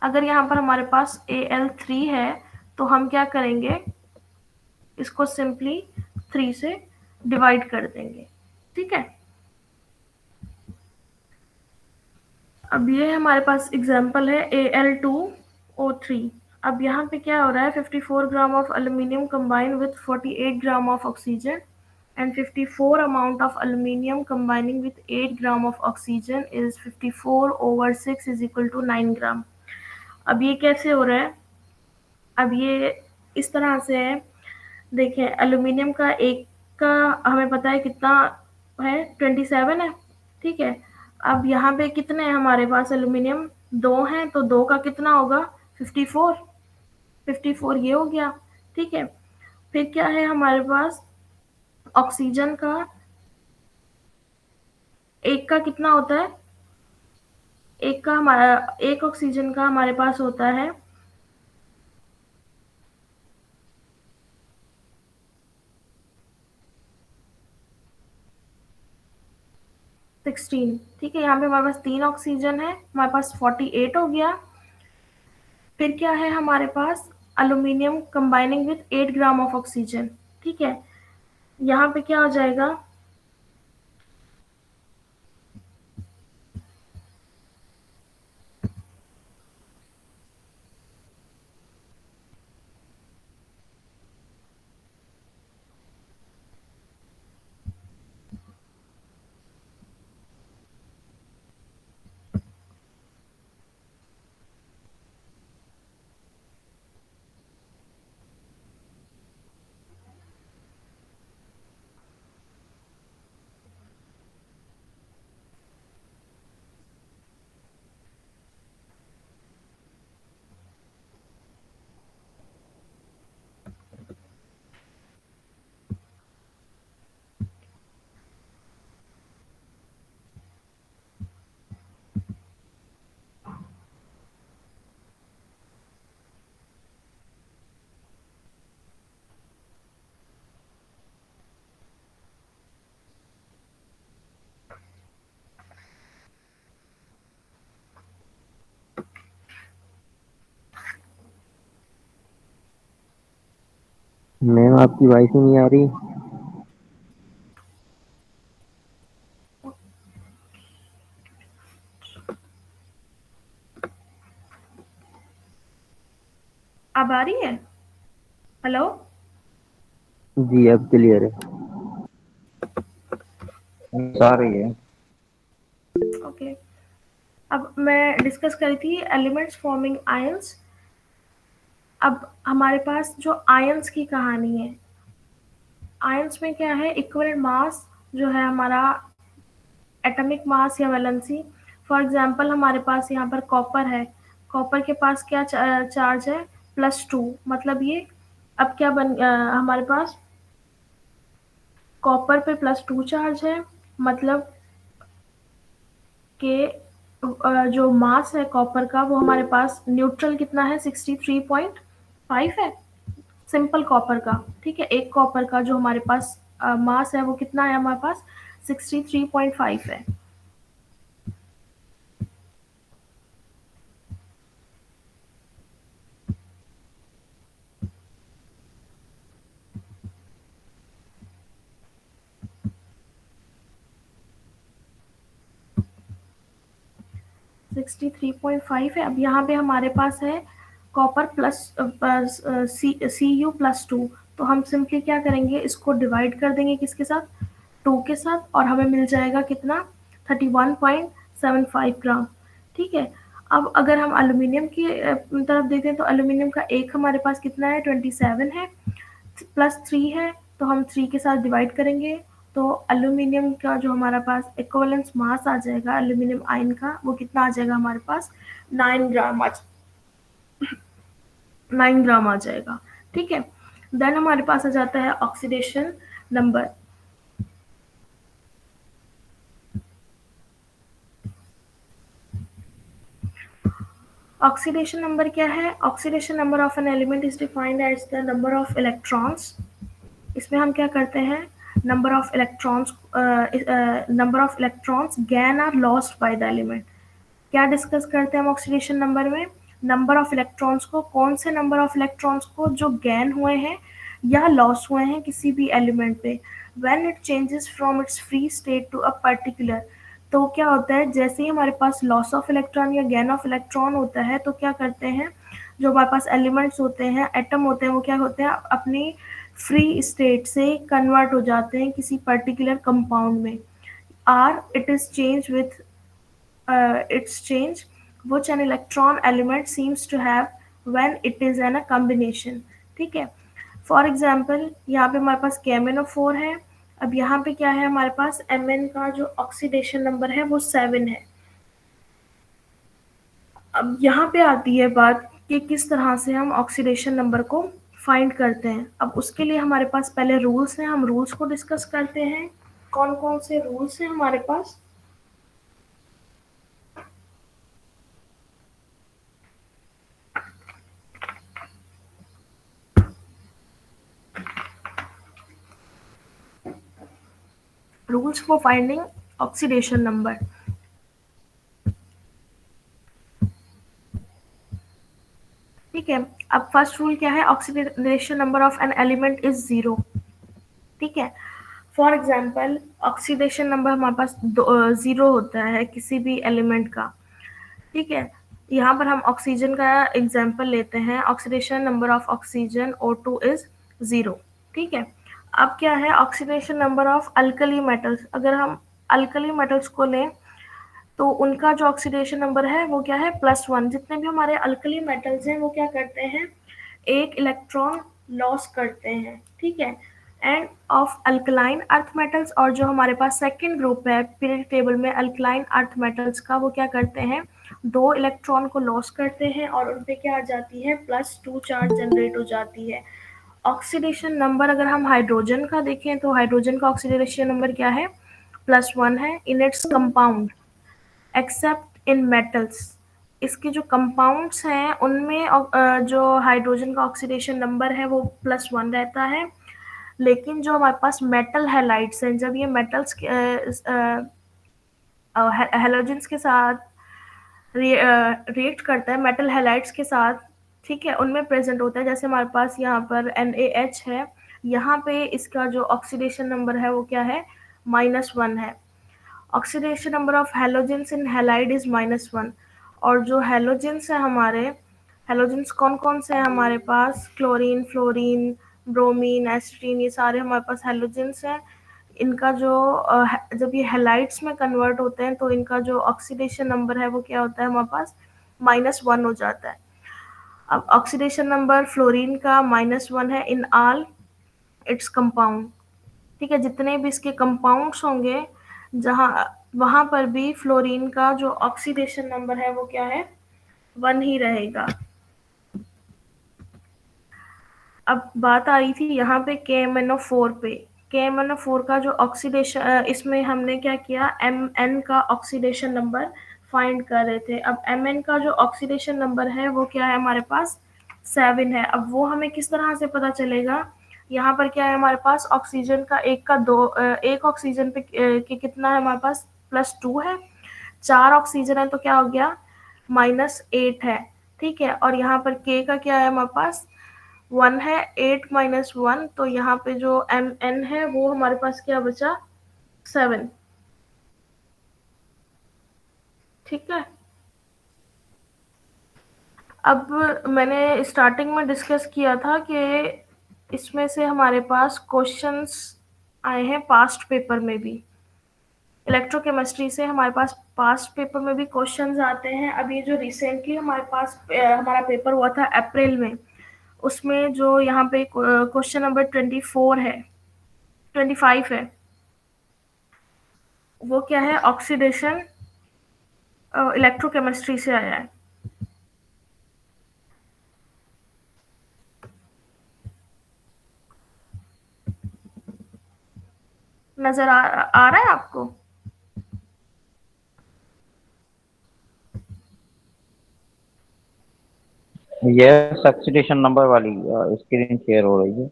अगर यहाँ पर हमारे पास Al3 है तो हम क्या करेंगे, इसको सिंपली 3 से डिवाइड कर देंगे। ठीक है, अब ये हमारे पास एग्जांपल है Al2O3। अब यहाँ पे क्या हो रहा है, 54 gram of aluminium combine with 48 gram of oxygen and 54 amount of aluminium combining with 8 gram of oxygen is 54/6 is equal to 9 ग्राम। अब ये कैसे हो रहा है, अब ये इस तरह से है, देखें एल्यूमिनियम का एक का हमें पता है कितना है, 27 है। ठीक है, अब यहाँ पे कितने हैं हमारे पास, एल्यूमिनियम 2 हैं, तो 2 का कितना होगा, 54। 54 ये हो गया। ठीक है, फिर क्या है हमारे पास, ऑक्सीजन का एक का कितना होता है, एक ऑक्सीजन का हमारे पास होता है 16, ठीक है। यहाँ पे हमारे पास 3 ऑक्सीजन है, हमारे पास 48 हो गया। फिर क्या है हमारे पास, aluminium combining with 8 gram of oxygen, ठीक है। यहाँ पे क्या हो जाएगा, मैम आपकी वॉइस ही नहीं आ रही। अब आ रही है? हेलो, जी अब क्लियर है। आ रही है। ओके। अब मैं डिस्कस करी थी एलिमेंट्स फॉर्मिंग आयंस। अब हमारे पास जो आयंस की कहानी है, आयंस में क्या है, इक्विवेलेंट मास जो है हमारा एटॉमिक मास या वैलेंसी। फॉर एग्जांपल हमारे पास यहाँ पर कॉपर है, कॉपर के पास क्या चार्ज है, +2। मतलब ये अब क्या हमारे पास कॉपर पे +2 चार्ज है, मतलब कि जो मास है कॉपर का वो हमारे पास न्यूट्रल कितना है, 63.5 है, सिंपल कॉपर का, ठीक है। एक कॉपर का जो हमारे पास मास है वो कितना है हमारे पास, 63.5 है। 63.5 है। अब यहाँ पे हमारे पास है कॉपर प्लस Cu+2, तो हम सिंपली क्या करेंगे, इसको डिवाइड कर देंगे किसके साथ, 2 के साथ, और हमें मिल जाएगा कितना, 31.75 ग्राम, ठीक है। अब अगर हम एल्यूमिनियम की तरफ देखते हैं तो एल्यूमिनियम का एक हमारे पास कितना है, 27 है, +3 है, तो हम 3 के साथ डिवाइड करेंगे, तो एल्यूमिनियम का जो हमारा पास इक्विवेलेंस मास आ जाएगा एल्यूमिनियम आयन का, वो कितना आ जाएगा हमारे पास, 9 ग्राम 9 ग्राम आ जाएगा, ठीक है। देन हमारे पास आ जाता है ऑक्सीडेशन नंबर। ऑक्सीडेशन नंबर क्या है, oxidation number of an element is defined as the number of electrons. इसमें हम क्या करते हैं, number of electrons gain or lost by the element. क्या डिस्कस करते हैं हम ऑक्सीडेशन नंबर में, नंबर ऑफ इलेक्ट्रॉन्स को, कौन से नंबर ऑफ इलेक्ट्रॉन्स को जो गेन हुए हैं या लॉस हुए हैं किसी भी एलिमेंट पे, when it changes from its free state to a particular. तो क्या होता है, जैसे ही हमारे पास लॉस ऑफ इलेक्ट्रॉन या गेन ऑफ इलेक्ट्रॉन होता है तो क्या करते हैं, जो हमारे पास एलिमेंट्स होते हैं, एटम होते हैं, वो क्या होते हैं, अपनी फ्री स्टेट से कन्वर्ट हो जाते हैं किसी पर्टिकुलर कंपाउंड में। Or it is change with its change which an electron element seems to have when it is in a combination, ठीक है। फॉर एग्जाम्पल यहाँ पे हमारे पास KMnO4 है। अब यहाँ पे क्या है हमारे पास, Mn का जो ऑक्सीडेशन नंबर है वो 7 है। अब यहाँ पे आती है बात कि किस तरह से हम ऑक्सीडेशन नंबर को फाइंड करते हैं। अब उसके लिए हमारे पास पहले रूल्स हैं, हम रूल्स को डिस्कस करते हैं। कौन कौन से रूल्स हैं हमारे पास, rules for finding oxidation number. ठीक है, अब फर्स्ट रूल क्या है, oxidation number of an element is 0। ठीक है, फॉर एग्जाम्पल ऑक्सीडेशन नंबर हमारे पास 0 होता है किसी भी एलिमेंट का। ठीक है, यहाँ पर हम ऑक्सीजन का एग्जाम्पल लेते हैं, oxidation number of oxygen O2 is 0। ठीक है, अब क्या है oxidation number of alkali metals, अगर हम अल्कली मेटल्स को लें तो उनका जो ऑक्सीडेशन नंबर है वो क्या है +1। जितने भी हमारे अल्कली मेटल्स हैं वो क्या करते हैं, एक इलेक्ट्रॉन लॉस करते हैं। ठीक है, end of alkaline earth metals, और जो हमारे पास सेकंड ग्रुप है पीरियडिक टेबल में अल्कलाइन अर्थ मेटल्स का, वो क्या करते हैं 2 इलेक्ट्रॉन को लॉस करते हैं और उन पे क्या आ जाती है +2 चार्ज जनरेट हो जाती है। ऑक्सीडेशन नंबर अगर हम हाइड्रोजन का देखें तो हाइड्रोजन का ऑक्सीडेशन नंबर क्या है +1 है in its compound accept in metals. इसके जो कंपाउंड्स हैं उनमें जो हाइड्रोजन का ऑक्सीडेशन नंबर है वो +1 रहता है, लेकिन जो हमारे पास मेटल हैलाइड्स हैं, जब ये मेटल्स हैलोजेंस के साथ रिएक्ट करता है मेटल हैलाइड्स के साथ, ठीक है, उनमें प्रेजेंट होता है। जैसे हमारे पास यहाँ पर NaH है, यहाँ पे इसका जो ऑक्सीडेशन नंबर है वो क्या है -1 है। Oxidation number of halogens in halide is -1। और जो हैलोजेंस है हमारे, हैलोजेंस कौन कौन से हैं हमारे पास, क्लोरीन, फ्लोरीन, ब्रोमीन, एस्ट्रीन, ये सारे हमारे पास हैलोजेंस हैं। इनका जो जब ये हैलाइड्स में कन्वर्ट होते हैं तो इनका जो ऑक्सीडेशन नंबर है वो क्या होता है हमारे पास -1 हो जाता है। अब ऑक्सीडेशन नंबर फ्लोरीन का -1 है इन ऑल इट्स कंपाउंड। ठीक है, जितने भी इसके कंपाउंड्स होंगे जहाँ वहाँ पर भी फ्लोरीन का जो ऑक्सीडेशन नंबर है वो क्या है 1 ही रहेगा। अब बात आ रही थी यहाँ पे KMnO4 पे। KMnO4 का जो ऑक्सीडेशन, इसमें हमने क्या किया Mn का ऑक्सीडेशन नंबर फाइंड कर रहे थे। अब Mn का जो ऑक्सीडेशन नंबर है वो क्या है हमारे पास 7 है। अब वो हमें किस तरह से पता चलेगा, यहाँ पर क्या है हमारे पास ऑक्सीजन का एक ऑक्सीजन पे के कितना है हमारे पास +2 है, 4 ऑक्सीजन है तो क्या हो गया -8 है। ठीक है, और यहाँ पर K का क्या है हमारे पास 1 है, 8 - 1, तो यहाँ पे जो Mn है वो हमारे पास क्या बचा 7। ठीक है, अब मैंने स्टार्टिंग में डिस्कस किया था कि इसमें से हमारे पास क्वेश्चंस आए हैं पास्ट पेपर में भी, इलेक्ट्रोकेमिस्ट्री से हमारे पास पास्ट पेपर में भी क्वेश्चंस आते हैं। अब ये जो रिसेंटली हमारे पास हमारा पेपर हुआ था अप्रैल में, उसमें जो यहाँ पे क्वेश्चन नंबर 24 है 25 है, वो क्या है ऑक्सीडेशन इलेक्ट्रोकेमिस्ट्री से आया है। नजर आ रहा है आपको? यस, ऑक्सीडेशन नंबर वाली स्क्रीन शेयर हो रही है।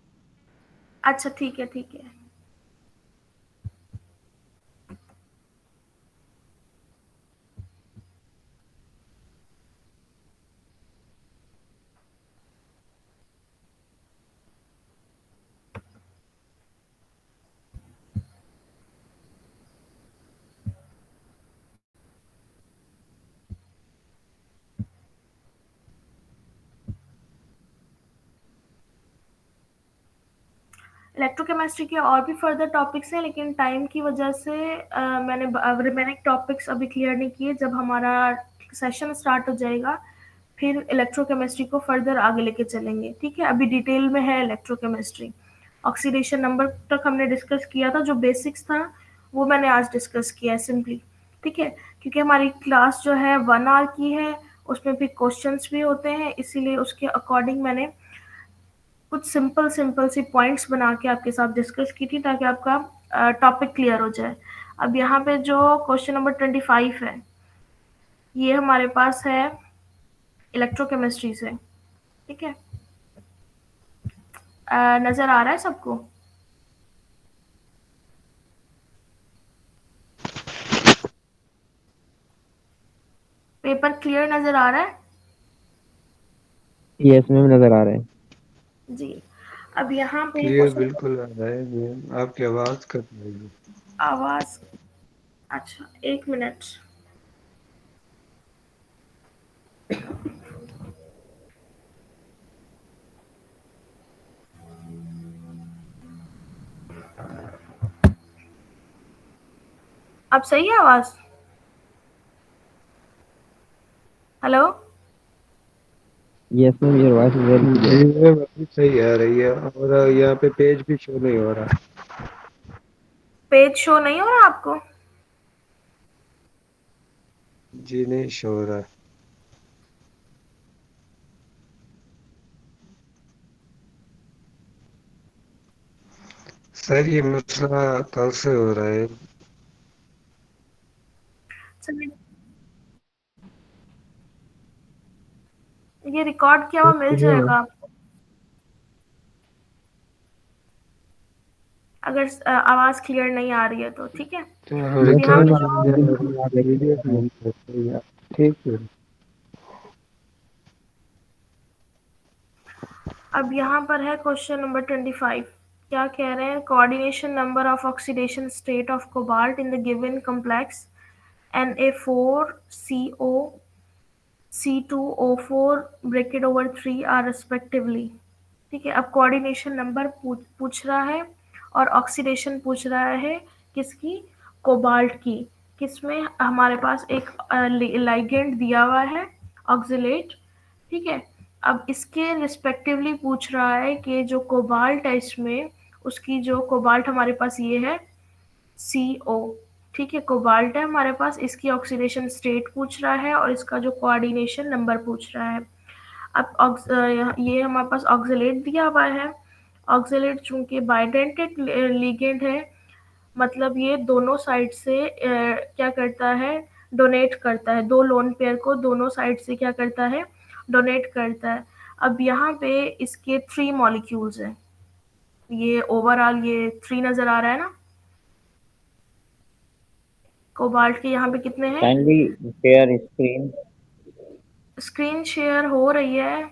अच्छा ठीक है ठीक है। इलेक्ट्रोकेमिस्ट्री के और भी फर्दर टॉपिक्स हैं, लेकिन टाइम की वजह से मैंने रिमेनिंग टॉपिक्स अभी क्लियर नहीं किए। जब हमारा सेशन स्टार्ट हो जाएगा फिर इलेक्ट्रोकेमिस्ट्री को फर्दर आगे लेके चलेंगे। ठीक है, अभी डिटेल में है इलेक्ट्रोकेमिस्ट्री। ऑक्सीडेशन नंबर तक हमने डिस्कस किया था, जो बेसिक्स था वो मैंने आज डिस्कस किया है सिंपली। ठीक है, क्योंकि हमारी क्लास जो है 1 आवर की है, उसमें भी क्वेश्चंस भी होते हैं, इसीलिए उसके अकॉर्डिंग मैंने कुछ सिंपल सिंपल सी पॉइंट्स बना के आपके साथ डिस्कस की थी ताकि आपका टॉपिक क्लियर हो जाए। अब यहाँ पे जो क्वेश्चन नंबर 25 है ये हमारे पास है इलेक्ट्रोकेमिस्ट्री से। ठीक है, नज़र आ रहा है सबको? पेपर क्लियर नजर आ रहा है? यस मैम, नजर आ रहा है। जी। अब यहाँ पे क्लियर क्वेश्चन बिल्कुल आ रहा है मैम, आपकी आवाज कट रही है। आवाज, अच्छा एक मिनट। अब सही है आवाज? Hello? Yes ma'am, your voice is very जी क्लियर। मैम अभी सही आ रही है, और यहाँ पे पेज भी शो नहीं हो रहा। पेज शो नहीं हो रहा आपको? जी नहीं शो हो रहा। सर ये मसला कल से हो रहा है। चलिए, ये रिकॉर्ड किया हुआ मिल जाएगा आपको, अगर आवाज क्लियर नहीं आ रही है तो। ठीक है, तो अब यस यहाँ पे मैम, जो आप बिल्कुल आ रही PDF है। नहीं करते यार। ठीक है। अब यहाँ पर है क्वेश्चन नंबर 25। क्या कह रहे हैं? Coordination number of oxidation state of cobalt in the given complex Na4CO C2O4 bracket over 3 are respectively. ठीक है, अब कोऑर्डिनेशन नंबर पूछ रहा है और ऑक्सीडेशन पूछ रहा है किसकी? कोबाल्ट की। किसमें? हमारे पास एक लाइगेंड दिया हुआ है, ऑक्सिलेट। ठीक है, अब इसके रिस्पेक्टिवली पूछ रहा है कि जो कोबाल्ट है इसमें, उसकी जो कोबाल्ट हमारे पास ये है CO। ठीक है, कोबाल्ट है हमारे पास, इसकी ऑक्सीडेशन स्टेट पूछ रहा है और इसका जो कोऑर्डिनेशन नंबर पूछ रहा है। अब ये हमारे पास ऑक्सिलेट दिया हुआ है। ऑक्सिलेट चूंकि बाइडेंटेड लिगेंड है, मतलब ये दोनों साइड से क्या करता है? डोनेट करता है, दो लोन पेयर को दोनों साइड से क्या करता है? डोनेट करता है। अब यहाँ पे इसके 3 मॉलिक्यूल्स हैं। ये ओवरऑल ये 3 नजर आ रहा है ना? कोबाल्ट के यहाँ पे कितने हैं? Kindly share screen. Screen share हो रही है।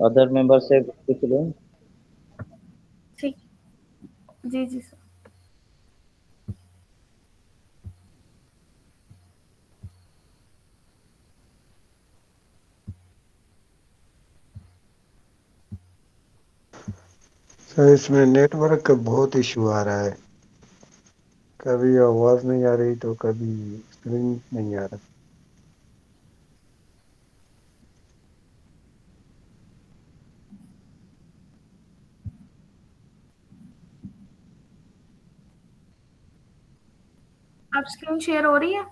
अदर मेंबर से पूछ लो। ठीक, जी जी सर। सर इसमें नेटवर्क का बहुत इशू आ रहा है, कभी आवाज नहीं आ रही तो कभी स्क्रीन नहीं आ रहा। अब स्क्रीन शेयर हो रही है?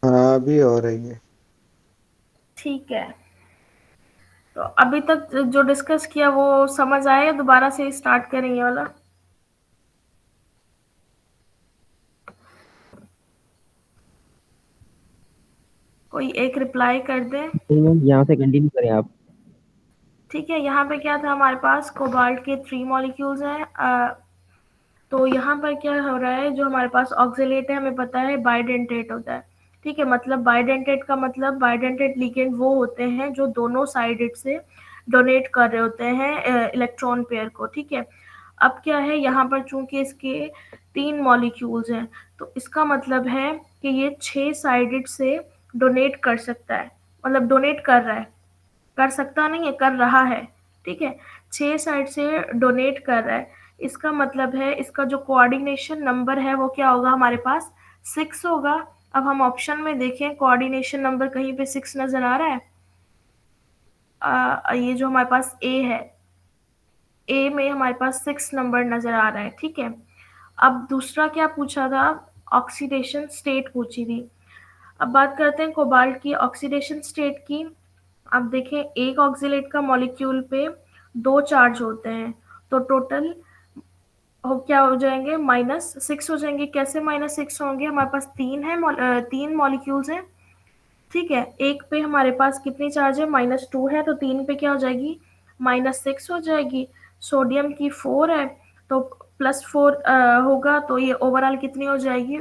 हाँ अभी हो रही है। ठीक है, तो अभी तक जो डिस्कस किया वो समझ आया? दोबारा से स्टार्ट करें ये वाला? कोई एक रिप्लाई कर दे। नहीं मैम, यहाँ से कंटिन्यू करें आप। ठीक है, यहाँ पे क्या था हमारे पास? कोबाल्ट के 3 मॉलिक्यूल्स हैं। तो यहाँ पर क्या हो रहा है? जो हमारे पास ऑक्सिलेट है, हमें पता है बाइडेंटेट होता है। ठीक है, मतलब बाइडेंटेट का मतलब बाइडेंटेट लिगेंड वो होते हैं जो दोनों साइडेड से डोनेट कर रहे होते हैं इलेक्ट्रॉन पेयर को। ठीक है, अब क्या है यहाँ पर? चूंकि इसके 3 मॉलिक्यूल्स हैं, तो इसका मतलब है कि ये 6 साइडेड से डोनेट कर सकता है। मतलब डोनेट कर रहा है, कर सकता नहीं है, कर रहा है। ठीक है, 6 साइड से डोनेट कर रहा है। इसका मतलब है इसका जो कोऑर्डिनेशन नंबर है वो क्या होगा हमारे पास? 6 होगा। अब हम ऑप्शन में देखें, कोऑर्डिनेशन नंबर कहीं पे 6 नजर आ रहा है? ये जो हमारे पास ए है, ए में हमारे पास 6 नंबर नजर आ रहा है। ठीक है, अब दूसरा क्या पूछा था? ऑक्सीडेशन स्टेट पूछी थी। अब बात करते हैं कोबाल्ट की ऑक्सीडेशन स्टेट की। अब देखें, एक ऑक्सिलेट का मॉलिक्यूल पे 2 चार्ज होते हैं, तो टोटल हो क्या हो जाएंगे? -6 हो जाएंगे। कैसे -6 होंगे? हमारे पास 3 है, 3 मॉलिक्यूल्स हैं। ठीक है, एक पे हमारे पास कितनी चार्ज है? -2 है, तो 3 पे क्या हो जाएगी? -6 हो जाएगी। सोडियम की 4 है, तो +4 होगा तो ये ओवरऑल कितनी हो जाएगी,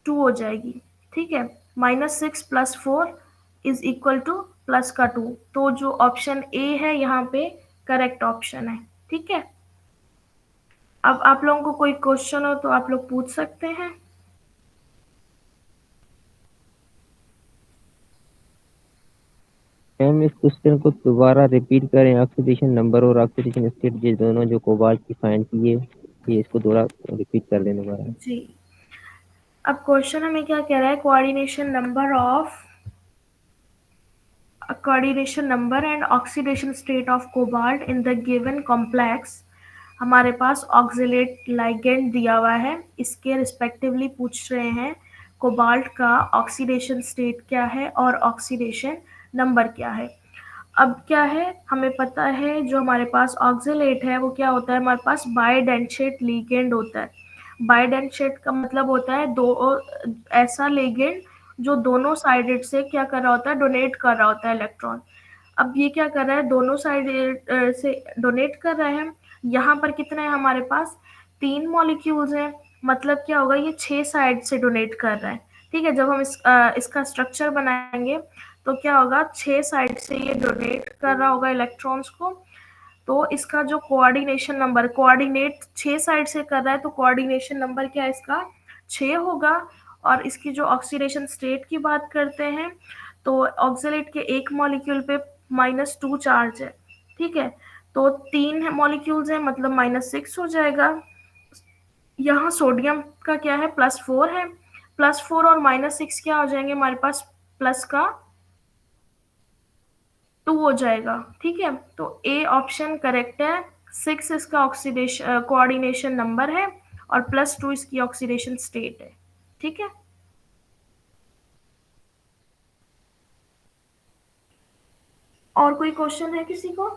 2 हो जाएगी। ठीक है, -6 + 4 इज इक्वल टू प्लस का 2। तो जो ऑप्शन ए है यहाँ पे करेक्ट ऑप्शन है। ठीक है, अब आप लोगों को कोई क्वेश्चन हो तो आप लोग पूछ सकते हैं। मैम इस क्वेश्चन को दोबारा रिपीट करें, ऑक्सीडेशन नंबर और ऑक्सीडेशन स्टेट ये दोनों जो कोबाल्ट की फाइंड की है, ये इसको दोबारा रिपीट कर दें दोबारा। जी, अब क्वेश्चन हमें क्या कह रहा है, coordination number and oxidation state of cobalt in the given complex। हमारे पास ऑक्सिलेट लाइगेंड दिया हुआ है, इसके रिस्पेक्टिवली पूछ रहे हैं कोबाल्ट का ऑक्सीडेशन स्टेट क्या है और ऑक्सीडेशन नंबर क्या है। अब क्या है, हमें पता है जो हमारे पास ऑक्सिलेट है वो क्या होता है, हमारे पास बायडेंशिएट लिगेंड होता है। बायडेंशिएट का मतलब होता है दो ऐसा लिगेंड जो दोनों साइडेड से क्या कर रहा होता है, डोनेट कर रहा होता है इलेक्ट्रॉन। अब ये क्या कर रहा है, दोनों साइड से डोनेट कर रहे हैं। यहाँ पर कितने हैं हमारे पास, 3 मॉलिक्यूल्स हैं, मतलब क्या होगा, ये 6 साइड से डोनेट कर रहे हैं। ठीक है, जब हम इसका स्ट्रक्चर बनाएंगे तो क्या होगा, 6 साइड से ये डोनेट कर रहा होगा इलेक्ट्रॉन्स को। तो इसका जो कोऑर्डिनेशन नंबर, कोऑर्डिनेट 6 साइड से कर रहा है तो कोऑर्डिनेशन नंबर क्या है इसका, 6 होगा। और इसकी जो ऑक्सीडेशन स्टेट की बात करते हैं तो ऑक्सलेट के एक मॉलिक्यूल पे -2 चार्ज है। ठीक है, तो 3 मॉलिक्यूल्स हैं मतलब -6 हो जाएगा। यहाँ सोडियम का क्या है, +4 है, +4 और -6 क्या हो जाएंगे हमारे पास, प्लस का 2 हो जाएगा। ठीक है, तो ए ऑप्शन करेक्ट है। 6 इसका ऑक्सीडेशन कोऑर्डिनेशन नंबर है और +2 इसकी ऑक्सीडेशन स्टेट है। ठीक है, और कोई क्वेश्चन है किसी को?